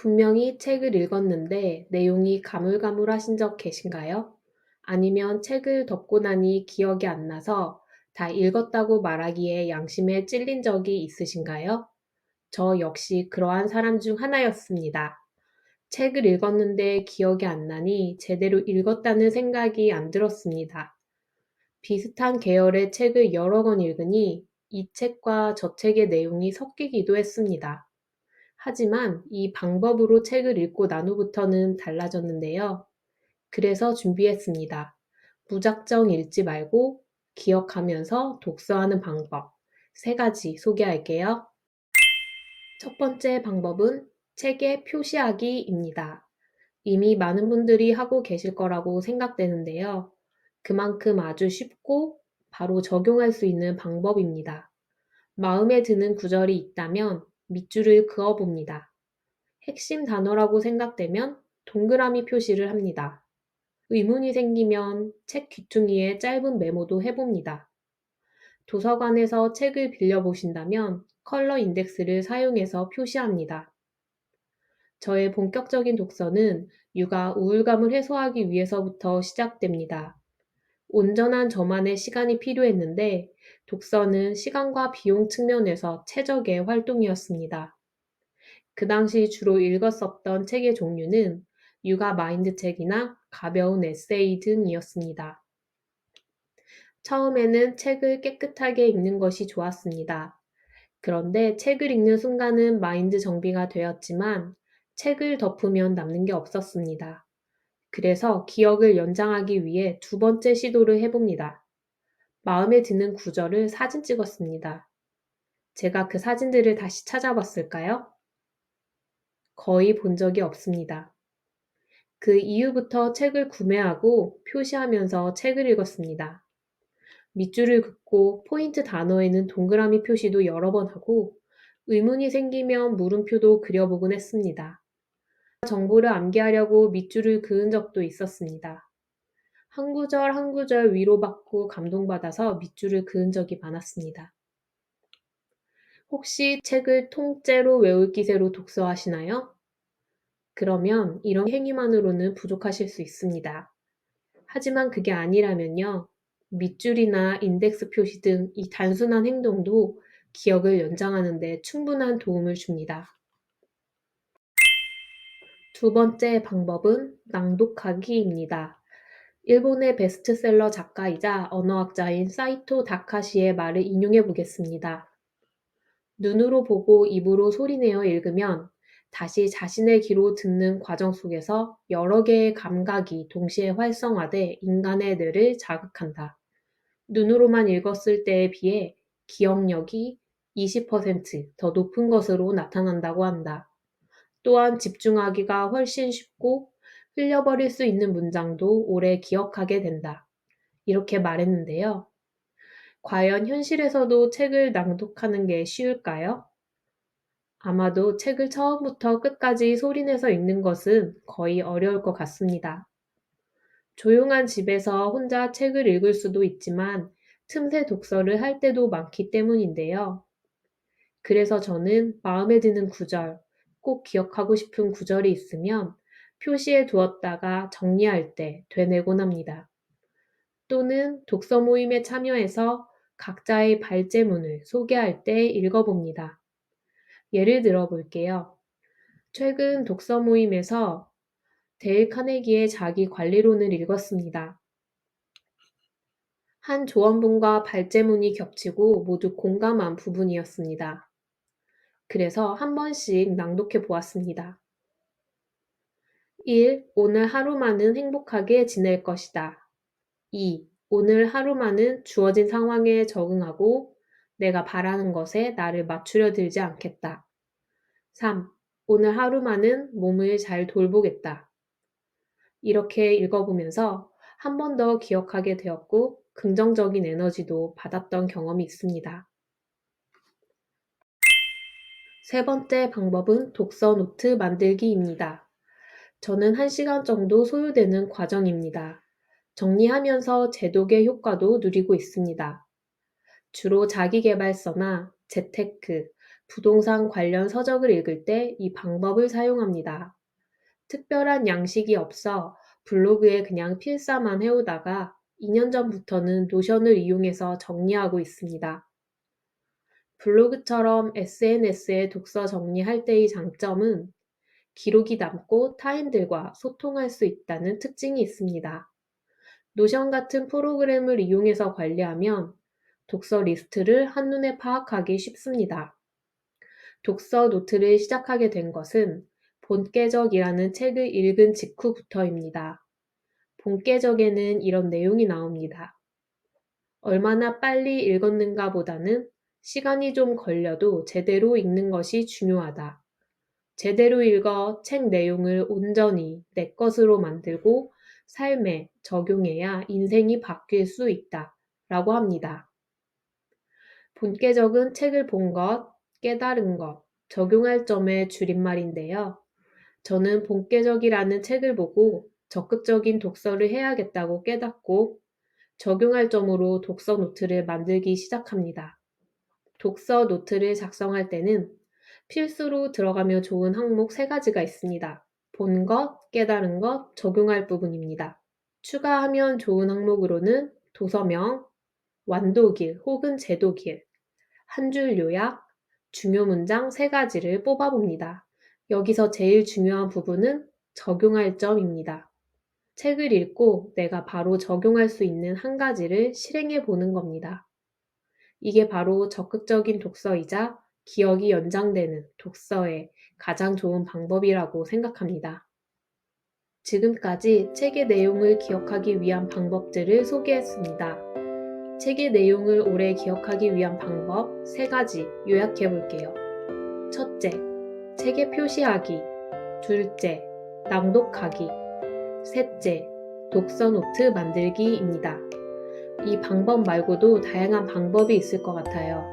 분명히 책을 읽었는데 내용이 가물가물하신 적 계신가요? 아니면 책을 덮고 나니 기억이 안 나서 다 읽었다고 말하기에 양심에 찔린 적이 있으신가요? 저 역시 그러한 사람 중 하나였습니다. 책을 읽었는데 기억이 안 나니 제대로 읽었다는 생각이 안 들었습니다. 비슷한 계열의 책을 여러 권 읽으니 이 책과 저 책의 내용이 섞이기도 했습니다. 하지만 이 방법으로 책을 읽고 난 후부터는 달라졌는데요. 그래서 준비했습니다. 무작정 읽지 말고 기억하면서 독서하는 방법 3가지 소개할게요. 첫 번째 방법은 책에 표시하기입니다. 이미 많은 분들이 하고 계실 거라고 생각되는데요. 그만큼 아주 쉽고 바로 적용할 수 있는 방법입니다. 마음에 드는 구절이 있다면 밑줄을 그어봅니다. 핵심 단어라고 생각되면 동그라미 표시를 합니다. 의문이 생기면 책 귀퉁이에 짧은 메모도 해봅니다. 도서관에서 책을 빌려보신다면 컬러 인덱스를 사용해서 표시합니다. 저의 본격적인 독서는 육아 우울감을 해소하기 위해서부터 시작됩니다. 온전한 저만의 시간이 필요했는데 독서는 시간과 비용 측면에서 최적의 활동이었습니다. 그 당시 주로 읽었었던 책의 종류는 육아 마인드 책이나 가벼운 에세이 등이었습니다. 처음에는 책을 깨끗하게 읽는 것이 좋았습니다. 그런데 책을 읽는 순간은 마인드 정비가 되었지만 책을 덮으면 남는 게 없었습니다. 그래서 기억을 연장하기 위해 2번째 시도를 해봅니다. 마음에 드는 구절을 사진 찍었습니다. 제가 그 사진들을 다시 찾아봤을까요? 거의 본 적이 없습니다. 그 이후부터 책을 구매하고 표시하면서 책을 읽었습니다. 밑줄을 긋고 포인트 단어에는 동그라미 표시도 여러 번 하고 의문이 생기면 물음표도 그려보곤 했습니다. 정보를 암기하려고 밑줄을 그은 적도 있었습니다. 한 구절 한 구절 위로받고 감동받아서 밑줄을 그은 적이 많았습니다. 혹시 책을 통째로 외울 기세로 독서하시나요? 그러면 이런 행위만으로는 부족하실 수 있습니다. 하지만 그게 아니라면요. 밑줄이나 인덱스 표시 등 이 단순한 행동도 기억을 연장하는 데 충분한 도움을 줍니다. 2번째 방법은 낭독하기입니다. 일본의 베스트셀러 작가이자 언어학자인 사이토 다카시의 말을 인용해 보겠습니다. 눈으로 보고 입으로 소리내어 읽으면 다시 자신의 귀로 듣는 과정 속에서 여러 개의 감각이 동시에 활성화돼 인간의 뇌를 자극한다. 눈으로만 읽었을 때에 비해 기억력이 20%더 높은 것으로 나타난다고 한다. 또한 집중하기가 훨씬 쉽고 흘려버릴 수 있는 문장도 오래 기억하게 된다. 이렇게 말했는데요. 과연 현실에서도 책을 낭독하는 게 쉬울까요? 아마도 책을 처음부터 끝까지 소리내서 읽는 것은 거의 어려울 것 같습니다. 조용한 집에서 혼자 책을 읽을 수도 있지만 틈새 독서를 할 때도 많기 때문인데요. 그래서 저는 마음에 드는 구절, 꼭 기억하고 싶은 구절이 있으면 표시해 두었다가 정리할 때 되뇌곤 합니다. 또는 독서 모임에 참여해서 각자의 발제문을 소개할 때 읽어봅니다. 예를 들어 볼게요. 최근 독서 모임에서 데일 카네기의 자기 관리론을 읽었습니다. 한 조언문과 발제문이 겹치고 모두 공감한 부분이었습니다. 그래서 한 번씩 낭독해 보았습니다. 1. 오늘 하루만은 행복하게 지낼 것이다. 2. 오늘 하루만은 주어진 상황에 적응하고 내가 바라는 것에 나를 맞추려 들지 않겠다. 3. 오늘 하루만은 몸을 잘 돌보겠다. 이렇게 읽어보면서 한 번 더 기억하게 되었고 긍정적인 에너지도 받았던 경험이 있습니다. 3번째 방법은 독서 노트 만들기입니다. 저는 1시간 정도 소요되는 과정입니다. 정리하면서 제독의 효과도 누리고 있습니다. 주로 자기계발서나 재테크, 부동산 관련 서적을 읽을 때 이 방법을 사용합니다. 특별한 양식이 없어 블로그에 그냥 필사만 해오다가 2년 전부터는 노션을 이용해서 정리하고 있습니다. 블로그처럼 SNS에 독서 정리할 때의 장점은 기록이 남고 타인들과 소통할 수 있다는 특징이 있습니다. 노션 같은 프로그램을 이용해서 관리하면 독서 리스트를 한눈에 파악하기 쉽습니다. 독서 노트를 시작하게 된 것은 본계적이라는 책을 읽은 직후부터입니다. 본계적에는 이런 내용이 나옵니다. 얼마나 빨리 읽었는가 보다는 시간이 좀 걸려도 제대로 읽는 것이 중요하다. 제대로 읽어 책 내용을 온전히 내 것으로 만들고 삶에 적용해야 인생이 바뀔 수 있다. 라고 합니다. 본계적은 책을 본 것, 깨달은 것, 적용할 점의 줄임말인데요. 저는 본계적이라는 책을 보고 적극적인 독서를 해야겠다고 깨닫고 적용할 점으로 독서 노트를 만들기 시작합니다. 독서 노트를 작성할 때는 필수로 들어가면 좋은 항목 3가지가 있습니다. 본 것, 깨달은 것, 적용할 부분입니다. 추가하면 좋은 항목으로는 도서명, 완독일 혹은 제독일, 한 줄 요약, 중요 문장 3가지를 뽑아봅니다. 여기서 제일 중요한 부분은 적용할 점입니다. 책을 읽고 내가 바로 적용할 수 있는 한 가지를 실행해 보는 겁니다. 이게 바로 적극적인 독서이자 기억이 연장되는 독서의 가장 좋은 방법이라고 생각합니다. 지금까지 책의 내용을 기억하기 위한 방법들을 소개했습니다. 책의 내용을 오래 기억하기 위한 방법 3가지 요약해 볼게요. 첫째, 책에 표시하기. 둘째, 낭독하기. 셋째, 독서 노트 만들기입니다. 이 방법 말고도 다양한 방법이 있을 것 같아요.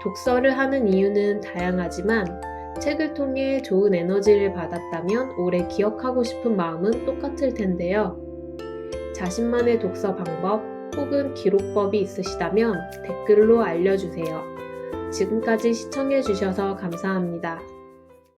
독서를 하는 이유는 다양하지만 책을 통해 좋은 에너지를 받았다면 오래 기억하고 싶은 마음은 똑같을 텐데요. 자신만의 독서 방법 혹은 기록법이 있으시다면 댓글로 알려주세요. 지금까지 시청해주셔서 감사합니다.